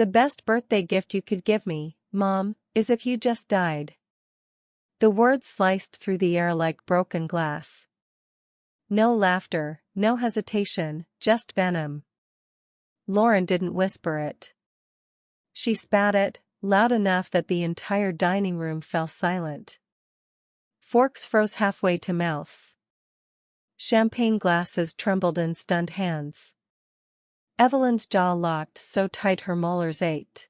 The best birthday gift you could give me, Mom, is if you just died. The words sliced through the air like broken glass. No laughter, no hesitation, just venom. Lauren didn't whisper it. She spat it, loud enough that the entire dining room fell silent. Forks froze halfway to mouths. Champagne glasses trembled in stunned hands. Evelyn's jaw locked so tight her molars ached.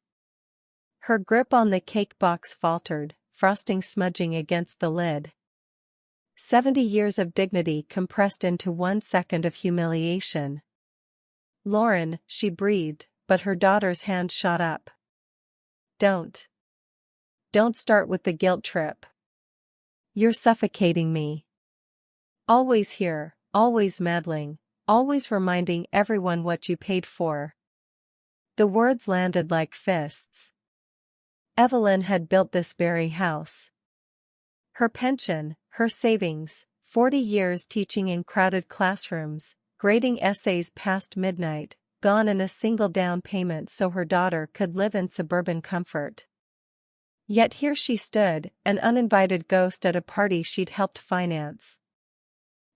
Her grip on the cake box faltered, frosting smudging against the lid. 70 years of dignity compressed into 1 second of humiliation. Lauren, she breathed, but her daughter's hand shot up. Don't start with the guilt trip. You're suffocating me. Always here, always meddling, always reminding everyone what you paid for. The words landed like fists. Evelyn had built this very house. Her pension, her savings, 40 years teaching in crowded classrooms, grading essays past midnight, gone in a single down payment so her daughter could live in suburban comfort. Yet here she stood, an uninvited ghost at a party she'd helped finance.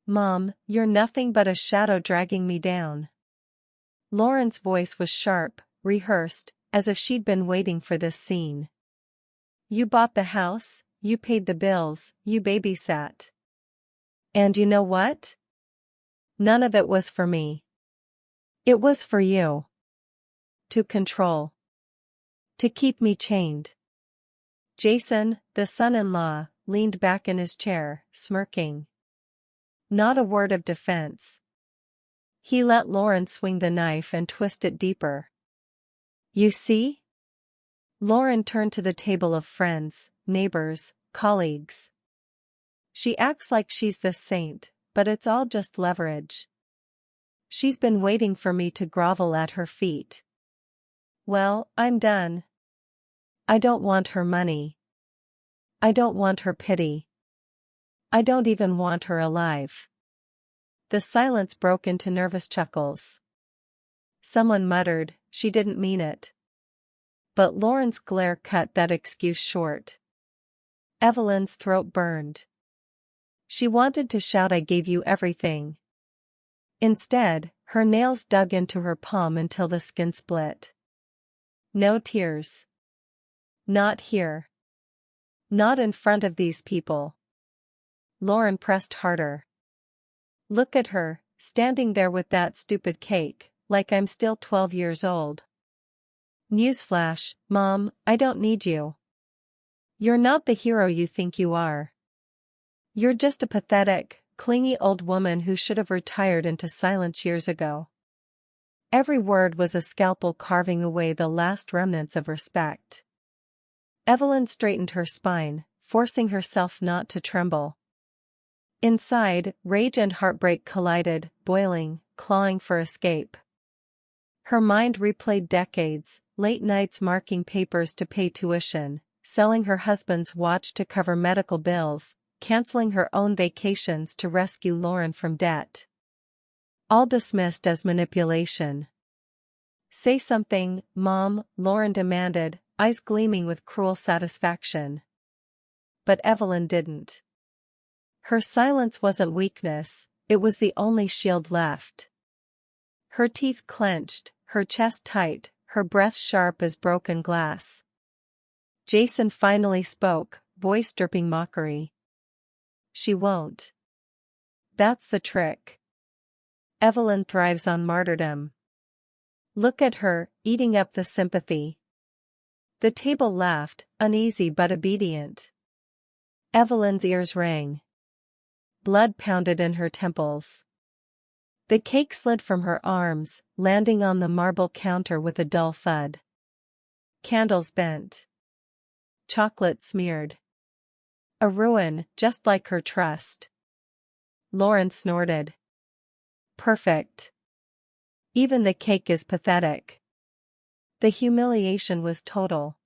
Mom, you're nothing but a shadow dragging me down. Lauren's voice was sharp, rehearsed, as if she'd been waiting for this scene. You bought the house, you paid the bills, you babysat. And you know what? None of it was for me. It was for you. To control. To keep me chained. Jason, the son-in-law, leaned back in his chair, smirking. Not a word of defense. He let Lauren swing the knife and twist it deeper. You see? Lauren turned to the table of friends, neighbors, colleagues. She acts like she's the saint, but it's all just leverage. She's been waiting for me to grovel at her feet. Well, I'm done. I don't want her money. I don't want her pity. I don't even want her alive. The silence broke into nervous chuckles. Someone muttered, she didn't mean it. But Lauren's glare cut that excuse short. Evelyn's throat burned. She wanted to shout, I gave you everything. Instead, her nails dug into her palm until the skin split. No tears. Not here. Not in front of these people. Lauren pressed harder. Look at her, standing there with that stupid cake, like I'm still 12 years old. Newsflash, Mom, I don't need you. You're not the hero you think you are. You're just a pathetic, clingy old woman who should have retired into silence years ago. Every word was a scalpel carving away the last remnants of respect. Evelyn straightened her spine, forcing herself not to tremble. Inside, rage and heartbreak collided, boiling, clawing for escape. Her mind replayed decades, late nights marking papers to pay tuition, selling her husband's watch to cover medical bills, canceling her own vacations to rescue Lauren from debt. All dismissed as manipulation. Say something, Mom, Lauren demanded, eyes gleaming with cruel satisfaction. But Evelyn didn't. Her silence wasn't weakness, it was the only shield left. Her teeth clenched, her chest tight, her breath sharp as broken glass. Jason finally spoke, voice dripping mockery. She won't. That's the trick. Evelyn thrives on martyrdom. Look at her, eating up the sympathy. The table laughed, uneasy but obedient. Evelyn's ears rang. Blood pounded in her temples. The cake slid from her arms, landing on the marble counter with a dull thud. Candles bent. Chocolate smeared. A ruin, just like her trust. Lauren snorted. Perfect. Even the cake is pathetic. The humiliation was total.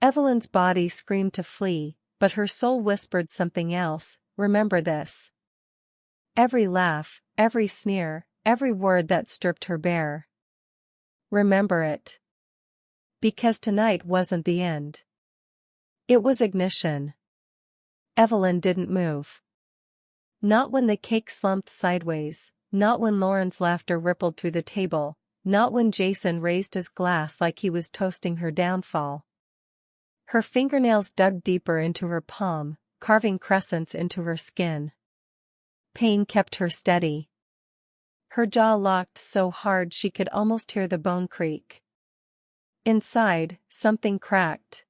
Evelyn's body screamed to flee, but her soul whispered something else, remember this. Every laugh, every sneer, every word that stripped her bare. Remember it. Because tonight wasn't the end. It was ignition. Evelyn didn't move. Not when the cake slumped sideways, not when Lauren's laughter rippled through the table, not when Jason raised his glass like he was toasting her downfall. Her fingernails dug deeper into her palm, carving crescents into her skin. Pain kept her steady. Her jaw locked so hard she could almost hear the bone creak. Inside, something cracked.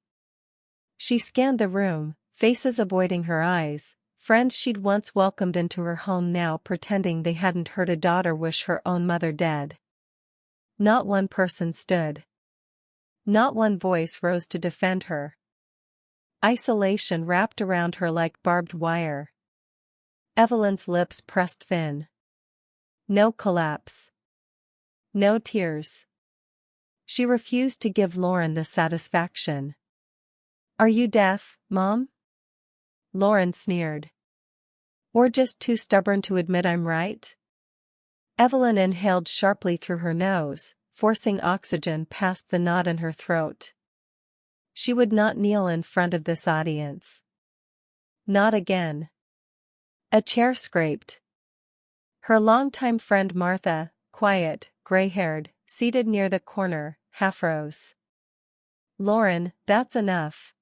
She scanned the room, faces avoiding her eyes, friends she'd once welcomed into her home now pretending they hadn't heard a daughter wish her own mother dead. Not one person stood. Not one voice rose to defend her. Isolation wrapped around her like barbed wire. Evelyn's lips pressed thin. No collapse. No tears. She refused to give Lauren the satisfaction. "Are you deaf, Mom?" Lauren sneered. "Or just too stubborn to admit I'm right?" Evelyn inhaled sharply through her nose, forcing oxygen past the knot in her throat. She would not kneel in front of this audience. Not again. A chair scraped. Her longtime friend Martha, quiet, gray-haired, seated near the corner, half rose. "Lauren, that's enough.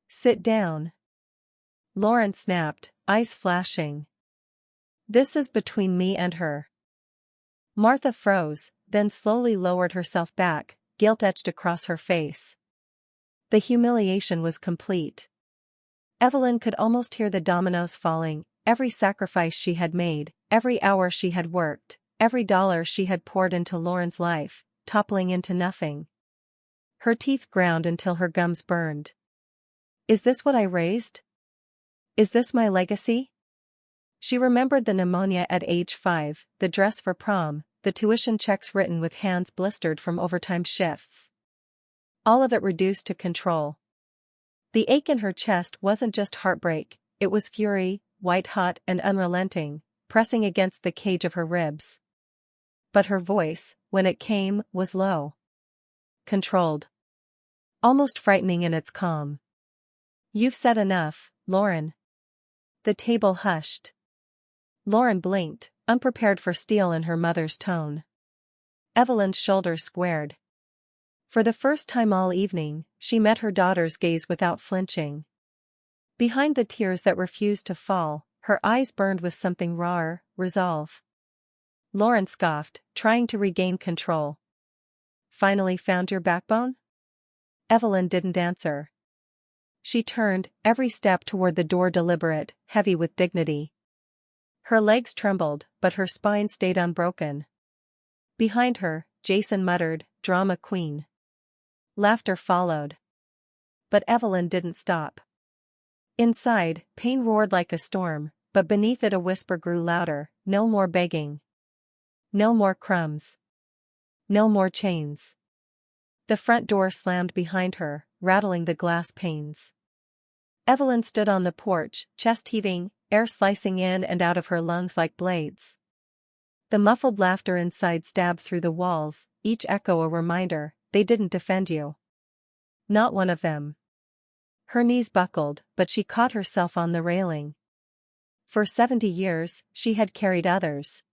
Sit down." Lauren snapped, eyes flashing. "This is between me and her." Martha froze, then slowly lowered herself back, guilt etched across her face. The humiliation was complete. Evelyn could almost hear the dominoes falling, every sacrifice she had made, every hour she had worked, every dollar she had poured into Lauren's life, toppling into nothing. Her teeth ground until her gums burned. Is this what I raised? Is this my legacy? She remembered the pneumonia at age 5, the dress for prom, the tuition checks written with hands blistered from overtime shifts. All of it reduced to control. The ache in her chest wasn't just heartbreak, it was fury, white-hot and unrelenting, pressing against the cage of her ribs. But her voice, when it came, was low. Controlled. Almost frightening in its calm. "You've said enough, Lauren." The table hushed. Lauren blinked, unprepared for steel in her mother's tone. Evelyn's shoulders squared. For the first time all evening, she met her daughter's gaze without flinching. Behind the tears that refused to fall, her eyes burned with something rawer, resolve. Lauren scoffed, trying to regain control. "Finally found your backbone?" Evelyn didn't answer. She turned, every step toward the door deliberate, heavy with dignity. Her legs trembled, but her spine stayed unbroken. Behind her, Jason muttered, "Drama queen." Laughter followed. But Evelyn didn't stop. Inside, pain roared like a storm, but beneath it a whisper grew louder, "No more begging. No more crumbs. No more chains." The front door slammed behind her, rattling the glass panes. Evelyn stood on the porch, chest heaving, air slicing in and out of her lungs like blades. The muffled laughter inside stabbed through the walls, each echo a reminder, they didn't defend you. Not one of them. Her knees buckled, but she caught herself on the railing. For 70 years, she had carried others.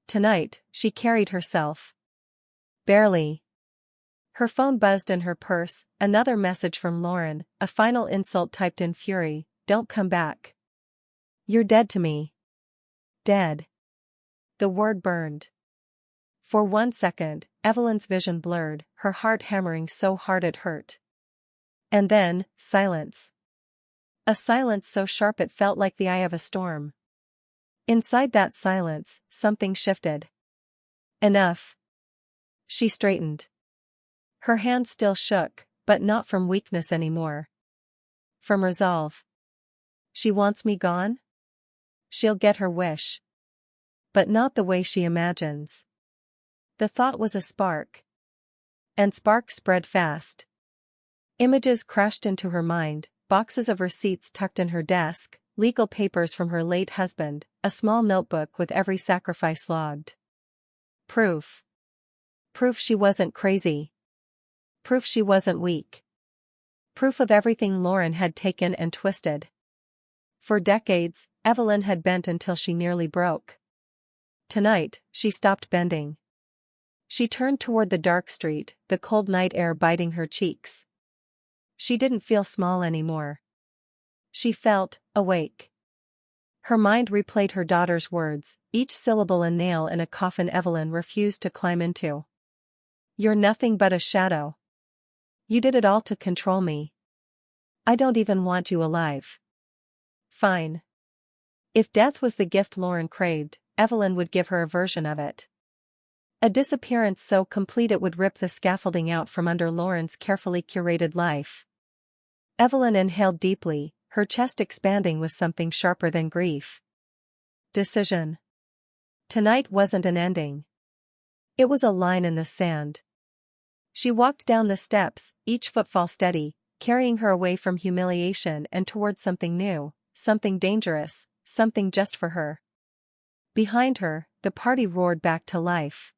Tonight, she carried herself. Barely. Her phone buzzed in her purse, another message from Lauren, a final insult typed in fury, "Don't come back. You're dead to me." Dead. The word burned. For 1 second, Evelyn's vision blurred, her heart hammering so hard it hurt. And then, silence. A silence so sharp it felt like the eye of a storm. Inside that silence, something shifted. Enough. She straightened. Her hand still shook, but not from weakness anymore. From resolve. She wants me gone? She'll get her wish. But not the way she imagines. The thought was a spark. And spark spread fast. Images crashed into her mind, boxes of receipts tucked in her desk, legal papers from her late husband, a small notebook with every sacrifice logged. Proof. Proof she wasn't crazy. Proof she wasn't weak. Proof of everything Lauren had taken and twisted. For decades, Evelyn had bent until she nearly broke. Tonight, she stopped bending. She turned toward the dark street, the cold night air biting her cheeks. She didn't feel small anymore. She felt awake. Her mind replayed her daughter's words, each syllable a nail in a coffin Evelyn refused to climb into. "You're nothing but a shadow. You did it all to control me. I don't even want you alive." Fine. If death was the gift Lauren craved, Evelyn would give her a version of it. A disappearance so complete it would rip the scaffolding out from under Lauren's carefully curated life. Evelyn inhaled deeply, her chest expanding with something sharper than grief. Decision. Tonight wasn't an ending. It was a line in the sand. She walked down the steps, each footfall steady, carrying her away from humiliation and towards something new, something dangerous, something just for her. Behind her, the party roared back to life.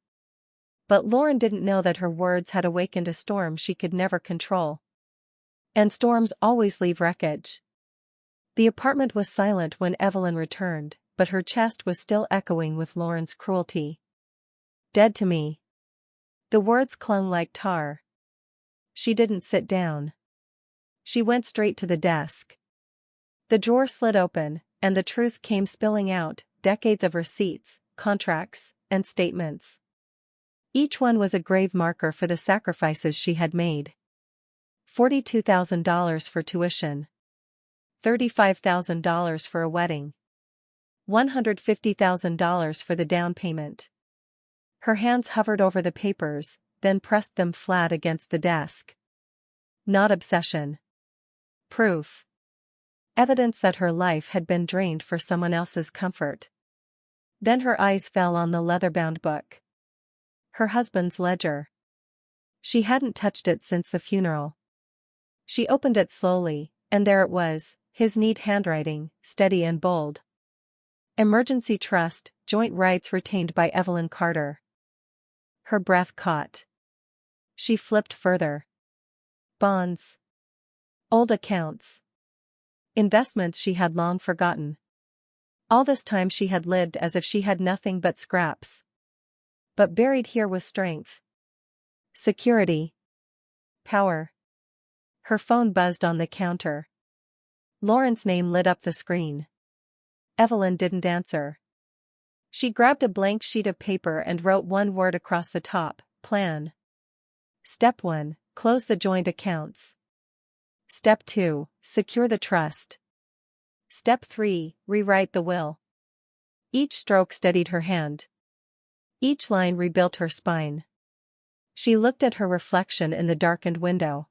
But Lauren didn't know that her words had awakened a storm she could never control. And storms always leave wreckage. The apartment was silent when Evelyn returned, but her chest was still echoing with Lauren's cruelty. "Dead to me." The words clung like tar. She didn't sit down. She went straight to the desk. The drawer slid open, and the truth came spilling out, decades of receipts, contracts, and statements. Each one was a grave marker for the sacrifices she had made. $42,000 for tuition. $35,000 for a wedding. $150,000 for the down payment. Her hands hovered over the papers, then pressed them flat against the desk. Not obsession. Proof. Evidence that her life had been drained for someone else's comfort. Then her eyes fell on the leather-bound book. Her husband's ledger. She hadn't touched it since the funeral. She opened it slowly, and there it was, his neat handwriting, steady and bold. Emergency trust, joint rights retained by Evelyn Carter. Her breath caught. She flipped further. Bonds. Old accounts. Investments she had long forgotten. All this time she had lived as if she had nothing but scraps. But buried here was strength. Security. Power. Her phone buzzed on the counter. Lauren's name lit up the screen. Evelyn didn't answer. She grabbed a blank sheet of paper and wrote one word across the top: plan. Step 1, close the joint accounts. Step 2, secure the trust. Step 3, rewrite the will. Each stroke steadied her hand. Each line rebuilt her spine. She looked at her reflection in the darkened window.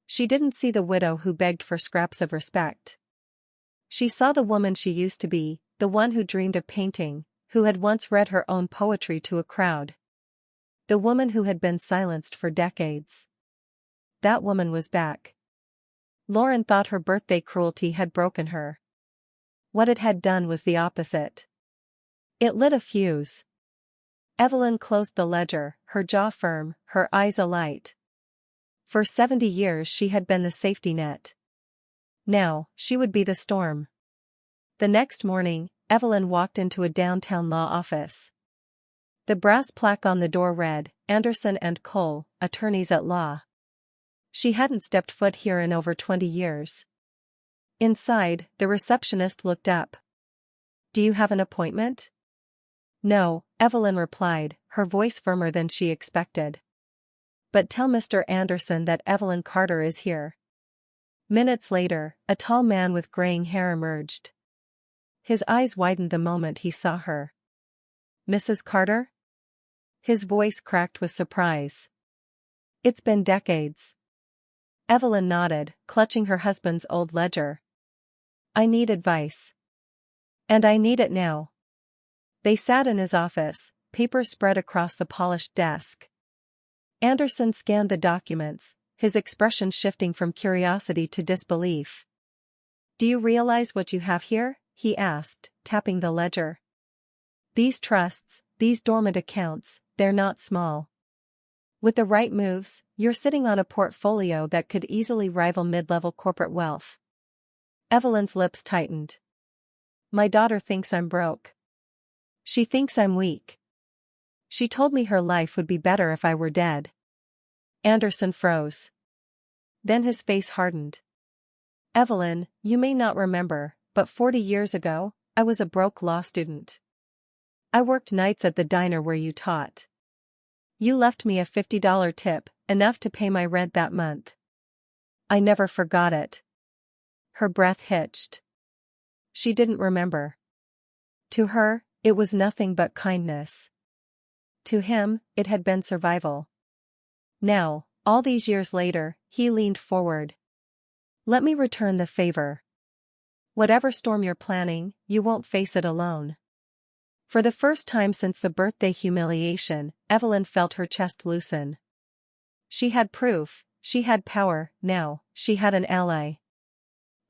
She didn't see the widow who begged for scraps of respect. She saw the woman she used to be, the one who dreamed of painting, who had once read her own poetry to a crowd. The woman who had been silenced for decades. That woman was back. Lauren thought her birthday cruelty had broken her. What it had done was the opposite. It lit a fuse. Evelyn closed the ledger, her jaw firm, her eyes alight. For 70 years she had been the safety net. Now, she would be the storm. The next morning, Evelyn walked into a downtown law office. The brass plaque on the door read, "Anderson and Cole, Attorneys at Law." She hadn't stepped foot here in over 20 years. Inside, the receptionist looked up. "Do you have an appointment?" "No," Evelyn replied, her voice firmer than she expected. "But tell Mr. Anderson that Evelyn Carter is here." Minutes later, a tall man with graying hair emerged. His eyes widened the moment he saw her. "Mrs. Carter?" His voice cracked with surprise. "It's been decades." Evelyn nodded, clutching her husband's old ledger. "I need advice. And I need it now." They sat in his office, papers spread across the polished desk. Anderson scanned the documents, his expression shifting from curiosity to disbelief. "Do you realize what you have here?" he asked, tapping the ledger. "These trusts, these dormant accounts, they're not small. With the right moves, you're sitting on a portfolio that could easily rival mid-level corporate wealth. Evelyn's lips tightened. My daughter thinks I'm broke. She thinks I'm weak. She told me her life would be better if I were dead. Anderson froze. Then his face hardened. Evelyn, you may not remember, but 40 years ago, I was a broke law student. I worked nights at the diner where you taught. You left me a $50 tip, enough to pay my rent that month. I never forgot it. Her breath hitched. She didn't remember. To her, it was nothing but kindness. To him, it had been survival. Now, all these years later, he leaned forward. Let me return the favor. Whatever storm you're planning, you won't face it alone. For the first time since the birthday humiliation, Evelyn felt her chest loosen. She had proof, she had power, now, she had an ally.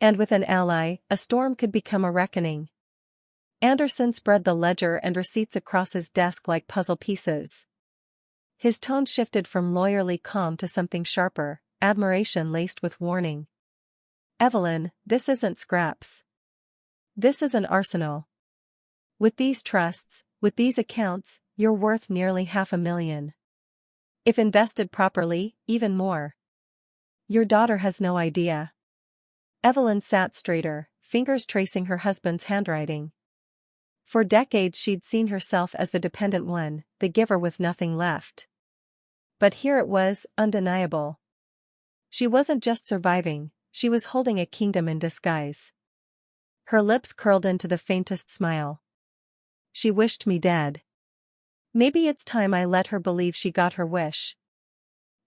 And with an ally, a storm could become a reckoning. Anderson spread the ledger and receipts across his desk like puzzle pieces. His tone shifted from lawyerly calm to something sharper, admiration laced with warning. Evelyn, this isn't scraps. This is an arsenal. With these trusts, with these accounts, you're worth nearly $500,000. If invested properly, even more. Your daughter has no idea. Evelyn sat straighter, fingers tracing her husband's handwriting. For decades she'd seen herself as the dependent one, the giver with nothing left. But here it was, undeniable. She wasn't just surviving, she was holding a kingdom in disguise. Her lips curled into the faintest smile. She wished me dead. Maybe it's time I let her believe she got her wish.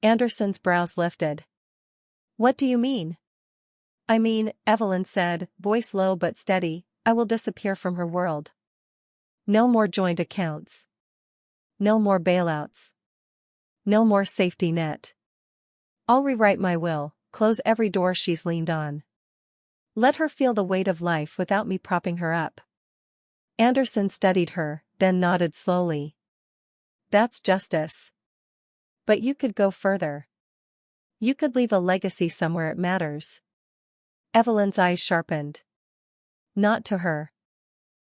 Anderson's brows lifted. What do you mean? I mean, Evelyn said, voice low but steady, I will disappear from her world. No more joint accounts. No more bailouts. No more safety net. I'll rewrite my will, close every door she's leaned on. Let her feel the weight of life without me propping her up. Anderson studied her, then nodded slowly. That's justice. But you could go further. You could leave a legacy somewhere it matters. Evelyn's eyes sharpened. Not to her.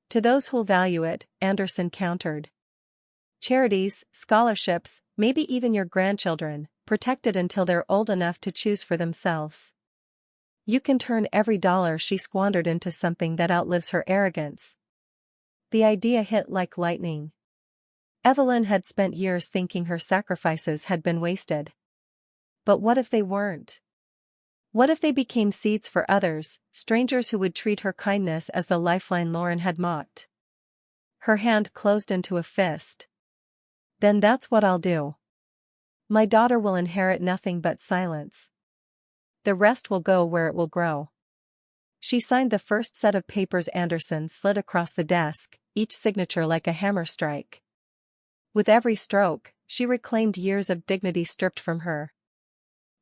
To those who'll value it, Anderson countered. Charities, scholarships, maybe even your grandchildren, protected until they're old enough to choose for themselves. You can turn every dollar she squandered into something that outlives her arrogance. The idea hit like lightning. Evelyn had spent years thinking her sacrifices had been wasted. But what if they weren't? What if they became seeds for others, strangers who would treat her kindness as the lifeline Lauren had mocked? Her hand closed into a fist. Then that's what I'll do. My daughter will inherit nothing but silence. The rest will go where it will grow. She signed the first set of papers Anderson slid across the desk, each signature like a hammer strike. With every stroke, she reclaimed years of dignity stripped from her.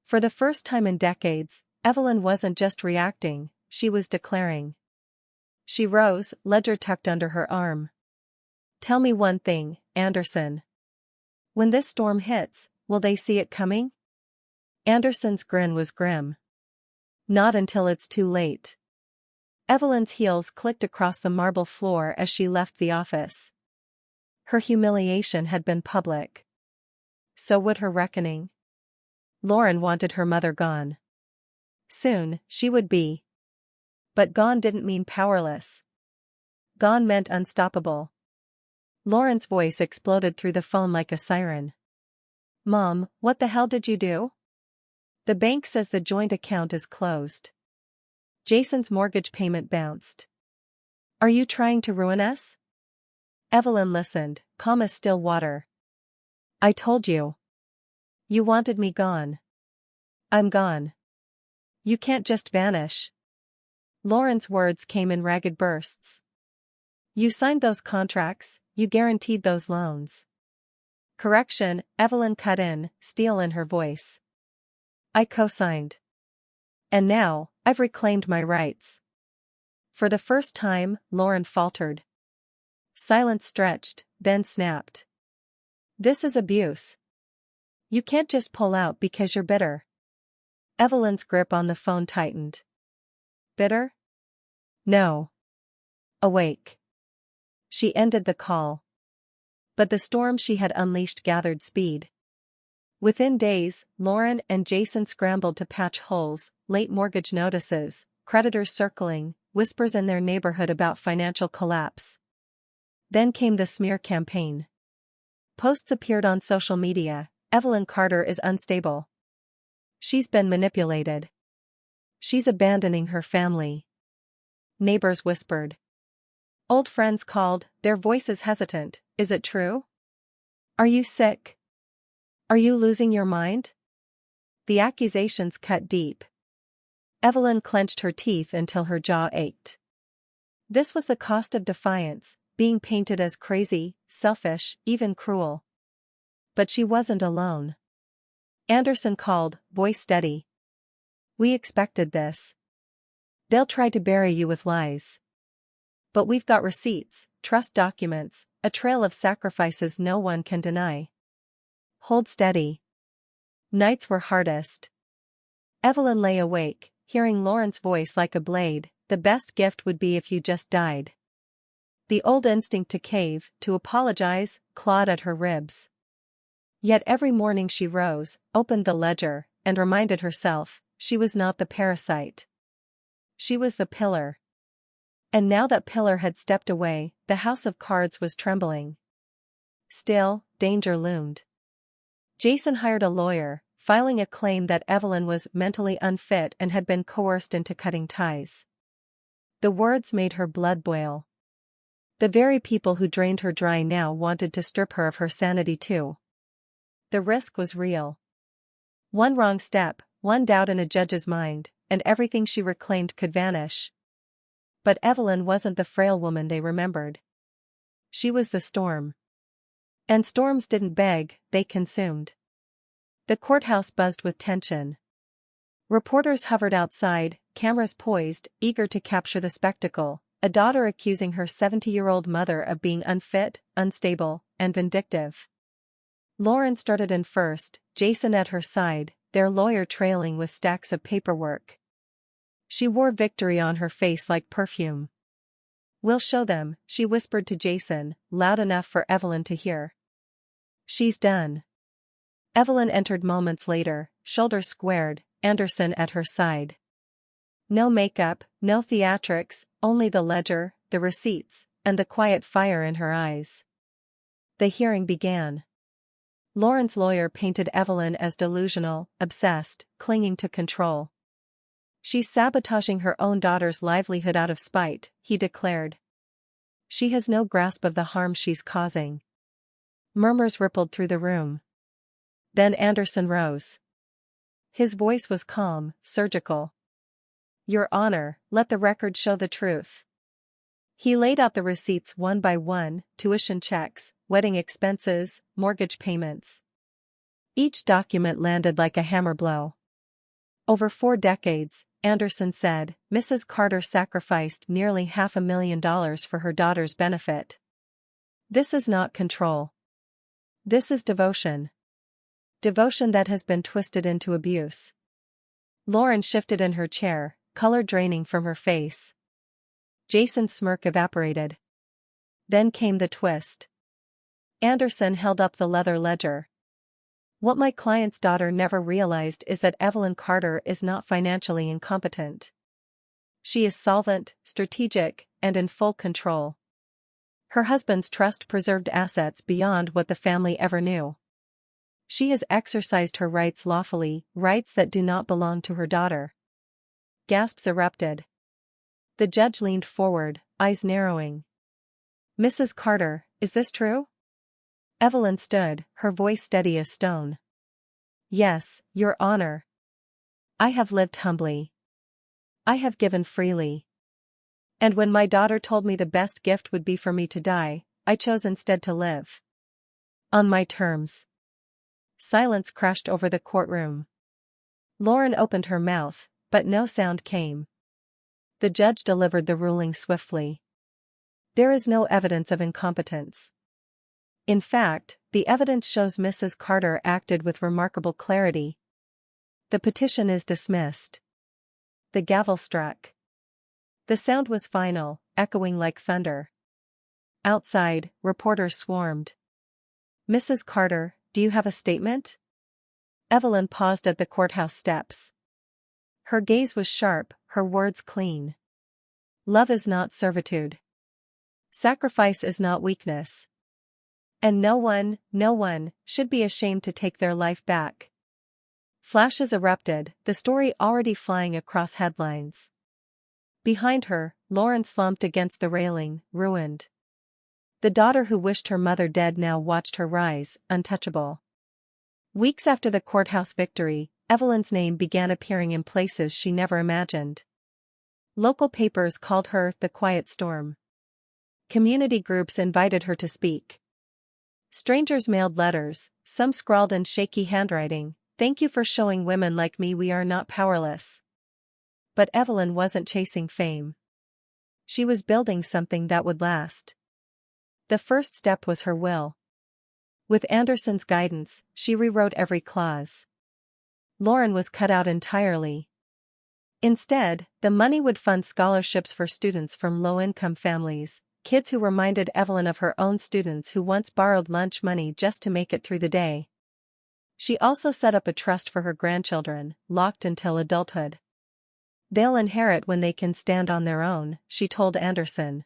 For the first time in decades, Evelyn wasn't just reacting, she was declaring. She rose, ledger tucked under her arm. Tell me one thing, Anderson. When this storm hits, will they see it coming? Anderson's grin was grim. Not until it's too late. Evelyn's heels clicked across the marble floor as she left the office. Her humiliation had been public. So would her reckoning. Lauren wanted her mother gone. Soon, she would be. But gone didn't mean powerless. Gone meant unstoppable. Lauren's voice exploded through the phone like a siren. Mom, what the hell did you do? The bank says the joint account is closed. Jason's mortgage payment bounced. Are you trying to ruin us? Evelyn listened, calm as still water. I told you. You wanted me gone. I'm gone. You can't just vanish. Lauren's words came in ragged bursts. You signed those contracts, you guaranteed those loans. Correction, Evelyn cut in, steel in her voice. I co-signed. And now, I've reclaimed my rights. For the first time, Lauren faltered. Silence stretched, then snapped. This is abuse. You can't just pull out because you're bitter. Evelyn's grip on the phone tightened. Bitter? No. Awake. She ended the call. But the storm she had unleashed gathered speed. Within days, Lauren and Jason scrambled to patch holes, late mortgage notices, creditors circling, whispers in their neighborhood about financial collapse. Then came the smear campaign. Posts appeared on social media. Evelyn Carter is unstable. She's been manipulated. She's abandoning her family. Neighbors whispered. Old friends called, their voices hesitant. Is it true? Are you sick? Are you losing your mind? The accusations cut deep. Evelyn clenched her teeth until her jaw ached. This was the cost of defiance, being painted as crazy, selfish, even cruel. But she wasn't alone. Anderson called, voice steady. We expected this. They'll try to bury you with lies. But we've got receipts, trust documents, a trail of sacrifices no one can deny. Hold steady. Nights were hardest. Evelyn lay awake, hearing Lauren's voice like a blade. The best gift would be if you just died. The old instinct to cave, to apologize, clawed at her ribs. Yet every morning she rose, opened the ledger, and reminded herself, she was not the parasite. She was the pillar. And now that pillar had stepped away, the house of cards was trembling. Still, danger loomed. Jason hired a lawyer, filing a claim that Evelyn was mentally unfit and had been coerced into cutting ties. The words made her blood boil. The very people who drained her dry now wanted to strip her of her sanity too. The risk was real. One wrong step, one doubt in a judge's mind, and everything she reclaimed could vanish. But Evelyn wasn't the frail woman they remembered. She was the storm. And storms didn't beg, they consumed. The courthouse buzzed with tension. Reporters hovered outside, cameras poised, eager to capture the spectacle, a daughter accusing her 70-year-old mother of being unfit, unstable, and vindictive. Lauren started in first, Jason at her side, their lawyer trailing with stacks of paperwork. She wore victory on her face like perfume. We'll show them, she whispered to Jason, loud enough for Evelyn to hear. She's done. Evelyn entered moments later, shoulders squared, Anderson at her side. No makeup, no theatrics, only the ledger, the receipts, and the quiet fire in her eyes. The hearing began. Lauren's lawyer painted Evelyn as delusional, obsessed, clinging to control. She's sabotaging her own daughter's livelihood out of spite, he declared. She has no grasp of the harm she's causing. Murmurs rippled through the room. Then Anderson rose. His voice was calm, surgical. Your Honor, let the record show the truth. He laid out the receipts one by one, tuition checks, wedding expenses, mortgage payments. Each document landed like a hammer blow. Over 4 decades, Anderson said, Mrs. Carter sacrificed nearly $500,000 for her daughter's benefit. This is not control. This is devotion. Devotion that has been twisted into abuse. Lauren shifted in her chair, color draining from her face. Jason's smirk evaporated. Then came the twist. Anderson held up the leather ledger. What my client's daughter never realized is that Evelyn Carter is not financially incompetent. She is solvent, strategic, and in full control. Her husband's trust-preserved assets beyond what the family ever knew. She has exercised her rights lawfully, rights that do not belong to her daughter. Gasps erupted. The judge leaned forward, eyes narrowing. Mrs. Carter, is this true? Evelyn stood, her voice steady as stone. Yes, Your Honor. I have lived humbly. I have given freely. And when my daughter told me the best gift would be for me to die, I chose instead to live. On my terms. Silence crashed over the courtroom. Lauren opened her mouth, but no sound came. The judge delivered the ruling swiftly. There is no evidence of incompetence. In fact, the evidence shows Mrs. Carter acted with remarkable clarity. The petition is dismissed. The gavel struck. The sound was final, echoing like thunder. Outside, reporters swarmed. Mrs. Carter, do you have a statement? Evelyn paused at the courthouse steps. Her gaze was sharp, her words clean. Love is not servitude. Sacrifice is not weakness. And no one, should be ashamed to take their life back. Flashes erupted, the story already flying across headlines. Behind her, Lauren slumped against the railing, ruined. The daughter who wished her mother dead now watched her rise, untouchable. Weeks after the courthouse victory, Evelyn's name began appearing in places she never imagined. Local papers called her the Quiet Storm. Community groups invited her to speak. Strangers mailed letters, some scrawled in shaky handwriting, "Thank you for showing women like me we are not powerless." But Evelyn wasn't chasing fame. She was building something that would last. The first step was her will. With Anderson's guidance, she rewrote every clause. Lauren was cut out entirely. Instead, the money would fund scholarships for students from low-income families, kids who reminded Evelyn of her own students who once borrowed lunch money just to make it through the day. She also set up a trust for her grandchildren, locked until adulthood. They'll inherit when they can stand on their own, she told Anderson.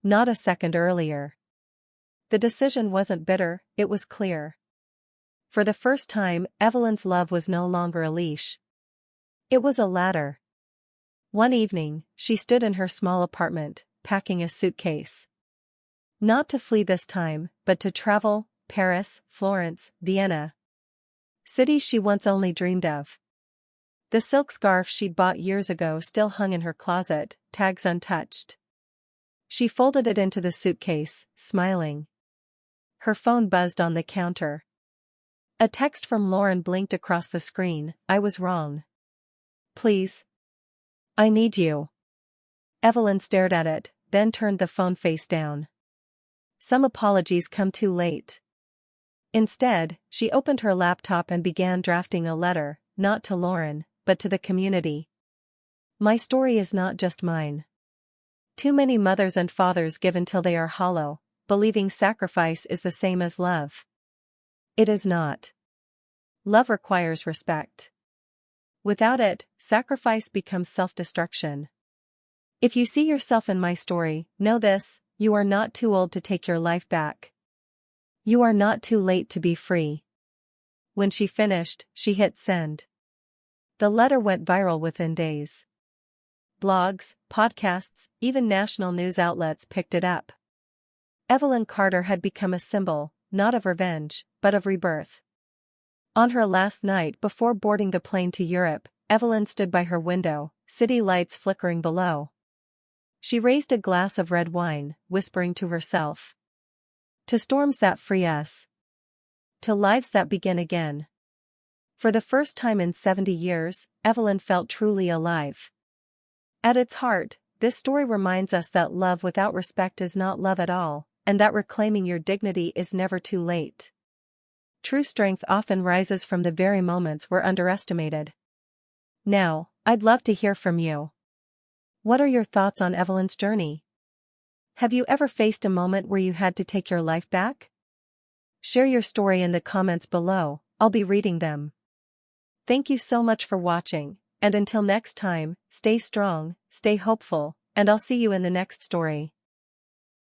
Not a second earlier. The decision wasn't bitter, it was clear. For the first time, Evelyn's love was no longer a leash. It was a ladder. One evening, she stood in her small apartment, packing a suitcase. Not to flee this time, but to travel, Paris, Florence, Vienna. Cities she once only dreamed of. The silk scarf she'd bought years ago still hung in her closet, tags untouched. She folded it into the suitcase, smiling. Her phone buzzed on the counter. A text from Lauren blinked across the screen. "I was wrong. Please. I need you." Evelyn stared at it, then turned the phone face down. Some apologies come too late. Instead, she opened her laptop and began drafting a letter, not to Lauren, but to the community. My story is not just mine. Too many mothers and fathers give until they are hollow, believing sacrifice is the same as love. It is not. Love requires respect. Without it, sacrifice becomes self-destruction. If you see yourself in my story, know this: you are not too old to take your life back. You are not too late to be free. When she finished, she hit send. The letter went viral within days. Blogs, podcasts, even national news outlets picked it up. Evelyn Carter had become a symbol, not of revenge, but of rebirth. On her last night before boarding the plane to Europe, Evelyn stood by her window, city lights flickering below. She raised a glass of red wine, whispering to herself. To storms that free us. To lives that begin again. For the first time in 70 years, Evelyn felt truly alive. At its heart, this story reminds us that love without respect is not love at all, and that reclaiming your dignity is never too late. True strength often rises from the very moments we're underestimated. Now, I'd love to hear from you. What are your thoughts on Evelyn's journey? Have you ever faced a moment where you had to take your life back? Share your story in the comments below, I'll be reading them. Thank you so much for watching, and until next time, stay strong, stay hopeful, and I'll see you in the next story.